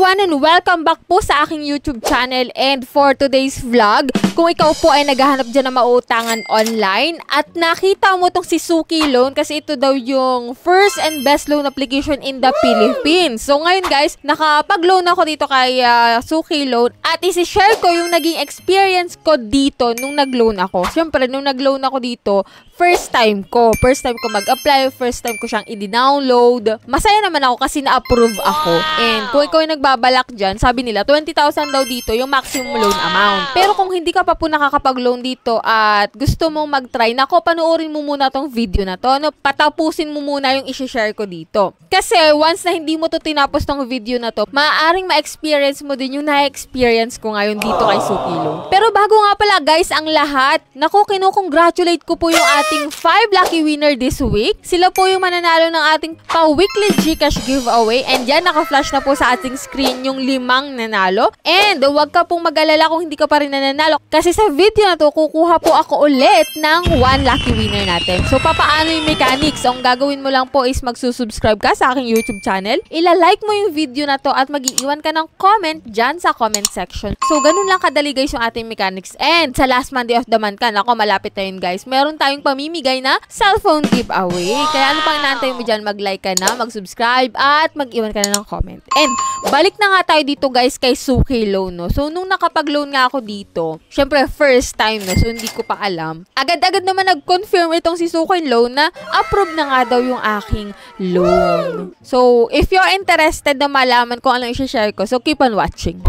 everyone and welcome back po sa aking YouTube channel. And for today's vlog, kung ikaw po ay naghahanap dyan na mautangan online at nakita mo tong si Suki Loan kasi ito daw yung first and best loan application in the Philippines. So ngayon guys, nakapag-loan ako dito kay Suki Loan at isi-share ko yung naging experience ko dito nung nag-loan ako. Siyempre, nung nag-loan ako dito, first time ko mag-apply, first time ko siyang i-download. Masaya naman ako kasi na-approve ako. And kung ikaw ay nagbabalak dyan, sabi nila 20,000 daw dito yung maximum loan amount. Pero kung hindi ka pa po nakakapag-loan dito at gusto mong mag-try, nako, panoorin mo muna tong video na to. No? Patapusin mo muna yung isi-share ko dito. Kasi once na hindi mo to tinapos tong video na to, maaaring ma-experience mo din yung na-experience ko ngayon dito kay Suki Loan. Pero bago nga pala guys, ang lahat, nako, kinukongratulate ko po yung ating 5 lucky winner this week. Sila po yung mananalo ng ating pa-weekly GCash giveaway. And yan, naka-flash na po sa ating screen yung 5 nanalo. And huwag ka pong mag-alala kung hindi ka pa rin nananalo. Kasi sa video na to, kukuha po ako ulit ng 1 lucky winner natin. So, papaano yung mechanics? Ang gagawin mo lang po is magsusubscribe ka sa aking YouTube channel. Ila-like mo yung video na to at mag-iiwan ka ng comment dyan sa comment section. So, ganun lang kadali guys yung ating mechanics. And sa last Monday of the month ka, nako, malapit na yun guys. Meron tayong pamimigay na cellphone giveaway. Kaya ano pang inaantay mo dyan? Mag-like ka na, mag-subscribe, at mag-iwan ka na ng comment. And balik na nga tayo dito guys kay Suki Loan, no? So, nung nakapag-loan nga ako dito, syempre first time, no? So, hindi ko pa alam. Agad-agad naman nag-confirm itong si Suki Loan na approve na nga daw yung aking loan. So, if you're interested na malaman kung anong i-share ko, so keep on watching.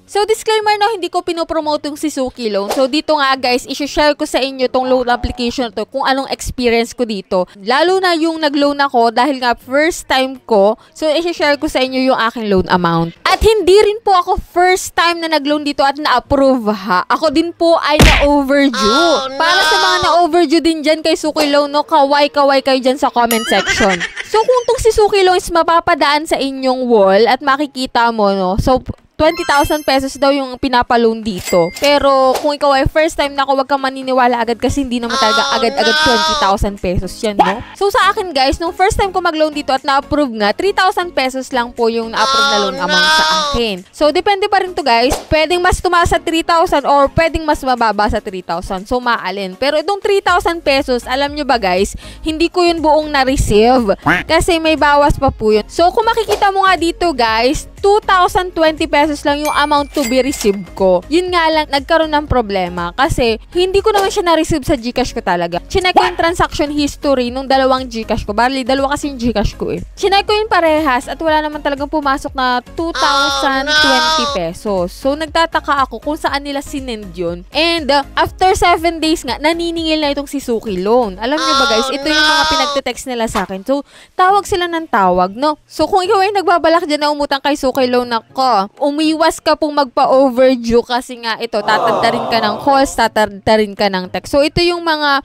So, disclaimer na hindi ko pinopromote yung si Suki Loan. So, dito nga guys, isi-share ko sa inyo tong loan application to kung anong experience ko dito. Lalo na yung nag-loan ako dahil nga first time ko. So, isi-share ko sa inyo yung aking loan amount. At hindi rin po ako first time na nag-loan dito at na-approve ha. Ako din po ay na-overdue. Oh, no. Para sa mga na-overdue din dyan kay Suki Loan, no, kaway-kaway kayo dyan sa comment section. So, kung tong si Suki Loan is mapapadaan sa inyong wall at makikita mo, no, so 20,000 pesos daw yung pinapaloan dito. Pero kung ikaw ay first time na ako, wag kang maniniwala agad kasi hindi naman talaga agad-agad 20,000 pesos yan, no? So sa akin guys, nung first time ko mag-loan dito at na-approve nga, 3,000 pesos lang po yung na-approve na loan amount sa akin. So depende pa rin to guys. Pwedeng mas tumaas sa 3,000 or pwedeng mas mababa sa 3,000. So maalin. Pero itong 3,000 pesos, alam nyo ba guys, hindi ko yun buong na-receive. Kasi may bawas pa po yun. So kung makikita mo nga dito guys, 2,020 pesos lang yung amount to be received ko. Yun nga lang, nagkaroon ng problema. Kasi, hindi ko naman siya na-receive sa GCash ko talaga. Chinek ko yung transaction history nung dalawang GCash ko. Bali, dalawa kasi yung GCash ko eh. Chinek ko yung parehas at wala naman talagang pumasok na 2,020 pesos. So, nagtataka ako kung saan nila sinend yun. And, after 7 days nga, naniningil na itong si Suki Loan. Alam nyo ba guys, ito yung mga pinagte-text nila sa akin. So, tawag sila ng tawag, no? So, kung ikaw ay nagbabalak dyan na umutang kay Suki Loan ako, umiwas ka pong magpa-overdue kasi nga ito, tatadtarin ka ng calls, tatadtarin ka ng text. So, ito yung mga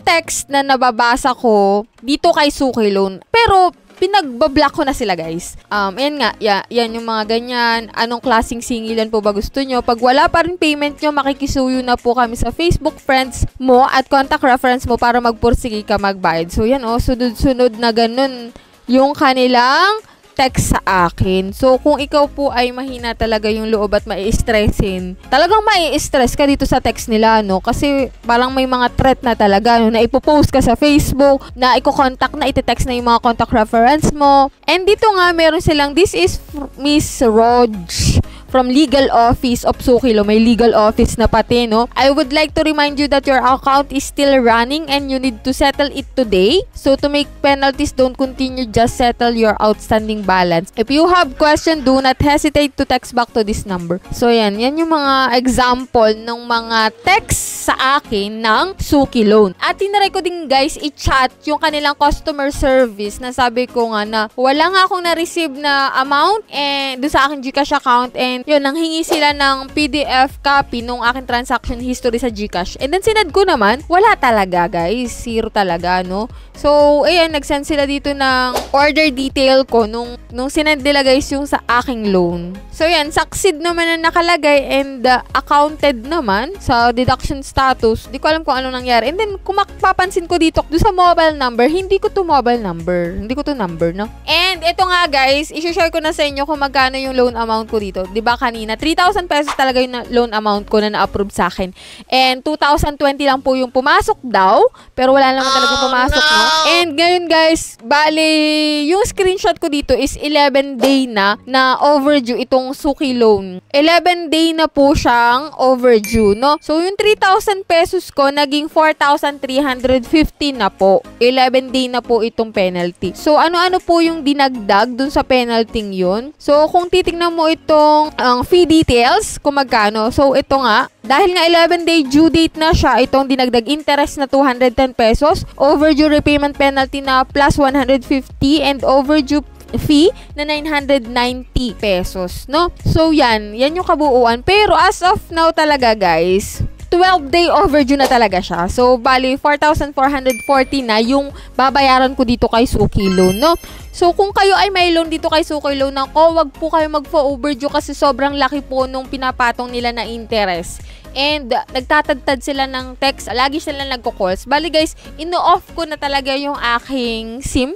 text na nababasa ko dito kay Suki Loan. Pero, pinagbablock ko na sila guys. Ayan nga, yan yung mga ganyan. Anong klaseng singilan po ba gusto nyo? Pag wala pa rin payment nyo, makikisuyo na po kami sa Facebook friends mo at contact reference mo para magpursige ka magbayad. So, yan sunod-sunod na ganun yung kanilang text sa akin. So, kung ikaw po ay mahina talaga yung loob at mai-stressin, talagang mai-stress ka dito sa text nila, no? Kasi parang may mga threat na talaga, no? Na ipopost ka sa Facebook, na i-contact na, iti-text na yung mga contact reference mo. And dito nga, meron silang, this is Miss Rog from Legal Office of Suki Loan. May legal office na pati, no? I would like to remind you that your account is still running and you need to settle it today. So, to make penalties, don't continue, just settle your outstanding balance. If you have question, do not hesitate to text back to this number. So, yan yung mga example ng mga text sa akin ng Suki Loan. At tinry ko din guys, i-chat yung kanilang customer service na sabi ko nga na wala nga akong na-receive na amount doon sa aking GCash account and yun, nanghingi sila ng PDF copy nung aking transaction history sa GCash. And then, sinad ko naman, wala talaga, guys. Zero talaga, no? So, ayan, nag-send sila dito ng order detail ko nung sinend nila guys yung sa aking loan. So, yan, succeed naman na nakalagay and accounted naman sa deduction status status. Di ko alam kung ano nangyari. And then, kung mapapansin ko dito, doon sa mobile number, hindi ko to mobile number. Hindi ko to number, no? And ito nga guys, isi-share ko na sa inyo kung magkano yung loan amount ko dito. Di ba kanina, 3,000 pesos talaga yung loan amount ko na na-approve sa akin. And 2020 lang po yung pumasok daw. Pero wala naman talaga pumasok, no? And ngayon guys, bali, yung screenshot ko dito is 11 day na overdue itong Suki loan. 11 day na po siyang overdue, no? So, yung 3,000 pesos ko, naging 4,350 na po. 11 day na po itong penalty. So, ano-ano po yung dinagdag dun sa penalty yun? So, kung titignan mo itong fee details, kung magkano. So, ito nga, dahil nga 11 day due date na siya, itong dinagdag interest na 210 pesos, overdue repayment penalty na plus 150, and overdue fee na 990 pesos, no? So, yan yung kabuuan. Pero, as of now talaga, guys, 12-day overdue na talaga siya. So, bali, 4,440 na yung babayaran ko dito kay Suki Loan, no? So, kung kayo ay may loan dito kay Suki Loan ako, wag po kayo magpa-overdue kasi sobrang laki po nung pinapatong nila na interest. And, nagtatadtad sila ng text. Lagi sila nagko-calls. Bali, guys, ino-off ko na talaga yung aking SIM.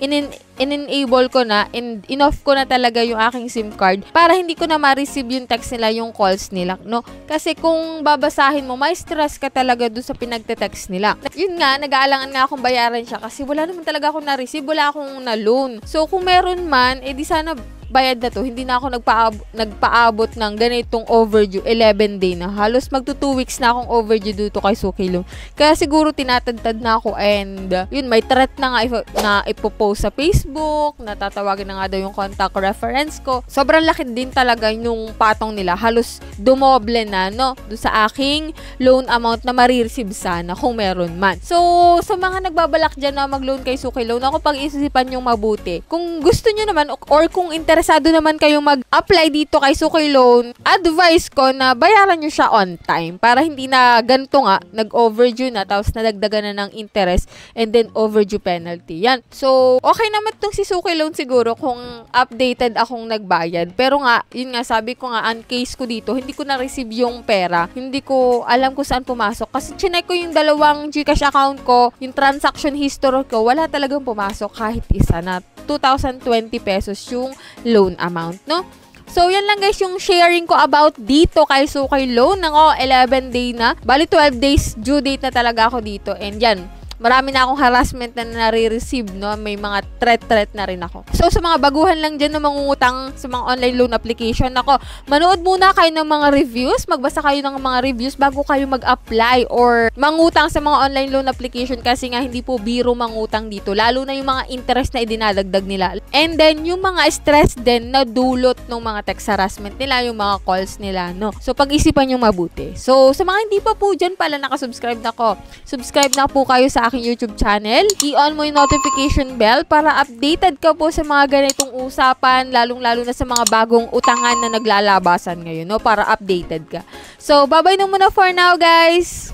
In-enable ko na and in-off ko na talaga yung aking SIM card para hindi ko na ma-receive yung text nila, yung calls nila, no? Kasi kung babasahin mo, may stress ka talaga doon sa pinagte-text nila. Yun nga, nag-aalangan nga akong bayaran siya kasi wala naman talaga akong na-receive, wala akong na-loan. So, kung meron man, di sana bayad na to, hindi na ako nagpaabot ng ganitong overdue, 11 day na. Halos magto 2 weeks na akong overdue dito kay Suki Loan. Kaya siguro tinatadtad na ako and yun, may threat na nga na ipopost sa Facebook, natatawagin na nga daw yung contact reference ko. Sobrang laki din talaga yung patong nila. Halos dumoble na, no? Doon sa aking loan amount na marireceive sana kung meron man. So, sa mga nagbabalak dyan na mag-loan kay Suki Loan, ako pag-isipan yung mabuti. Kung gusto nyo naman or kung interesado naman kayong mag-apply dito kay Suki Loan, advice ko na bayaran nyo siya on time para hindi na ganito nga, nag-overdue na tapos nadagdagan na ng interest and then overdue penalty. Yan. So, okay naman itong si Suki Loan siguro kung updated akong nagbayad. Pero nga, yun nga, sabi ko nga, ang case ko dito, hindi ko na-receive yung pera. Hindi ko alam kung saan pumasok. Kasi chinek ko yung dalawang GCash account ko, yung transaction history ko, wala talagang pumasok kahit isa na 2,020 pesos yung loan amount, no? So, yan lang guys yung sharing ko about dito kay Suki Loan ng 11 day na. Bali, 12 days due date na talaga ako dito. And yan, marami na akong harassment na nare-receive, no? May mga threat na rin ako. So, sa mga baguhan lang dyan na mangungutang sa mga online loan application, ako, manood muna kayo ng mga reviews, magbasa kayo ng mga reviews bago kayo mag-apply or mangutang sa mga online loan application kasi nga hindi po biro mangutang dito. Lalo na yung mga interest na idinadagdag nila. And then, yung mga stress din na dulot ng mga text harassment nila, yung mga calls nila, no? So, pag-isipan nyo mabuti. So, sa mga hindi pa po dyan pala nakasubscribe na ko, subscribe na po kayo sa aking YouTube channel. I-on mo yung notification bell para updated ka po sa mga ganitong usapan, lalong-lalo na sa mga bagong utangan na naglalabasan ngayon, no? Para updated ka. So, bye-bye na muna for now, guys!